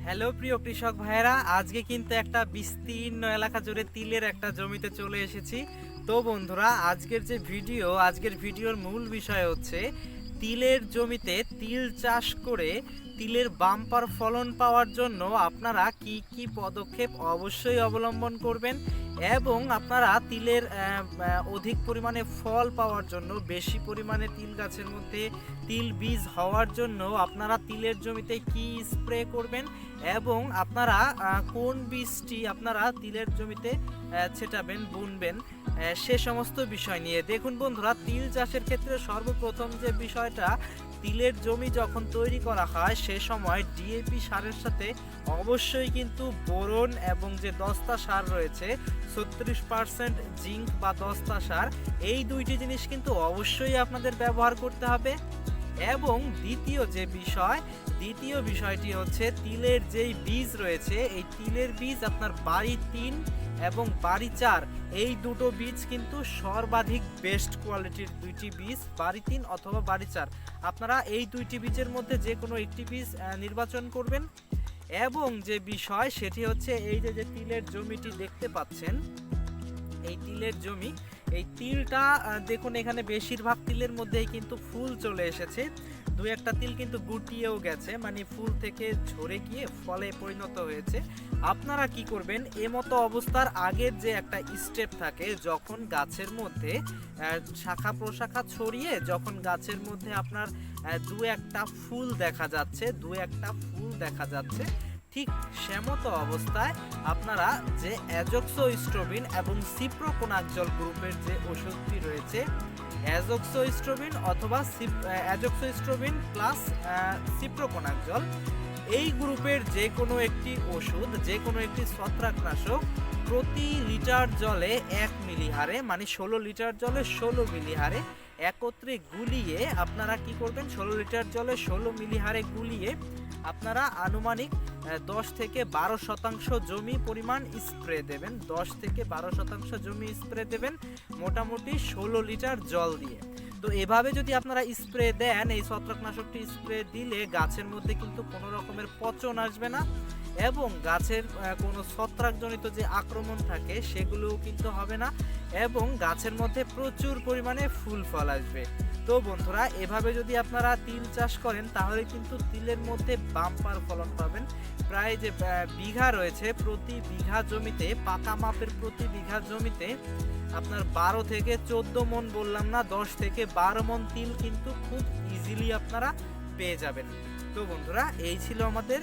Hello প্রিয় কৃষক ভাইয়েরা, আজকে কিন্তু একটা বিস্তীর্ণ এলাকা জুড়ে তিলের একটা জমিতে চলে এসেছি। তো বন্ধুরা, আজকের ভিডিওর মূল বিষয় হচ্ছে তিলের জমিতে তিল চাষ করে তিলের বাম্পার ফলন পাওয়ার জন্য আপনারা কি কি পদক্ষেপ অবশ্যই অবলম্বন করবেন এবং আপনারা তিলের অধিক পরিমাণে ফল পাওয়ার জন্য, বেশি পরিমাণে তিল গাছের মধ্যে তিল বীজ হওয়ার জন্য আপনারা তিলের জমিতে কি স্প্রে করবেন এবং আপনারা কোন বীজটি আপনারা তিলের জমিতে ছেটাবেন, বুনবেন, সে সমস্ত বিষয় নিয়ে দেখুন বন্ধুরা। তিল চাষের ক্ষেত্রে সর্বপ্রথম যে বিষয়টা, তিলের জমি যখন তৈরি করা হয় সে সময় ডিএপি সারের সাথে অবশ্যই কিন্তু বোরন এবং যে দস্তা সার রয়েছে 36% জিঙ্ক বা দস্তা সার, এই দুইটি জিনিস কিন্তু অবশ্যই আপনাদের ব্যবহার করতে হবে। এবং দ্বিতীয় বিষয়টি হচ্ছে তিলের যেই বীজ রয়েছে, এই তিলের বীজ আপনার বাড়ি 3 এবং বাড়ি 4 এই দুটো বীজ কিন্তু সর্বাধিক বেস্ট কোয়ালিটির দুইটি বীজ, বাড়ি 3 অথবা বাড়ি 4 আপনারা এই দুইটি বীজের মধ্যে যে কোনো একটি বীজ নির্বাচন করবেন। এবং যে বিষয় সেটি হচ্ছে এই যে তিলের জমিটি দেখতে পাচ্ছেন, এই তিলের জমি, এই তিলটা দেখুন এখানে বেশিরভাগ তিলের মধ্যেই কিন্তু ফুল চলে এসেছে, দু একটা তিল কিন্তু গুটিয়েও গেছে, মানে ফুল থেকে ঝরে গিয়ে ফলে পরিণত হয়েছে। আপনারা কি করবেন, এমতো অবস্থার আগের যে একটা স্টেপ থাকে, যখন গাছের মধ্যে শাখা প্রশাখা ছড়িয়ে যখন গাছের মধ্যে আপনার দু একটা ফুল দেখা যাচ্ছে, ঠিক সেমতো অবস্থায় আপনারা যে অ্যাজোক্সোস্ট্রোবিন এবং সিপ্রোকোনাজল গ্রুপের যে ওষুধটি রয়েছে, অ্যাজোক্সোস্ট্রোবিন অথবা অ্যাজোক্সোস্ট্রোবিন প্লাস সিপ্রোকোনাজল, এই গ্রুপের যে কোনো একটি ওষুধ, যে কোনো একটি ছত্রাকনাশক প্রতি লিটার জলে 1 মিলি হারে, মানে 16 লিটার জলে 16 মিলি হারে একত্রে গুলিয়ে আপনারা কি করবেন, 16 লিটার জলে 16 মিলি হারে গুলিয়ে আপনারা আনুমানিক 10 থেকে 12% জমি পরিমাণ স্প্রে দেবেন, 10 থেকে 12% জমি স্প্রে দেবেন মোটামুটি 16 লিটার জল দিয়ে। তো এভাবে যদি আপনারা স্প্রে দেন, এই ছত্রাকনাশকটি স্প্রে দিলে গাছের মধ্যে কিন্তু কোনো রকমের পচন আসবে না এবং গাছের কোনো ছত্রাকজনিত যে আক্রমণ থাকে সেগুলোও কিন্তু হবে না এবং গাছের মধ্যে প্রচুর পরিমাণে ফুল ফল আসবে। তো বন্ধুরা, এভাবে যদি আপনারা তিল চাষ করেন তাহলে কিন্তু তিলের মধ্যে বাম্পার ফলন পাবেন। প্রায় যে বিঘা রয়েছে, প্রতি বিঘা জমিতে, পাকা মাপের প্রতি বিঘা জমিতে আপনার 12 থেকে 14 মন, বললাম না 10 থেকে 12 মন তিল কিন্তু খুব ইজিলি আপনারা পেয়ে যাবেন। তো বন্ধুরা, এই ছিল আমাদের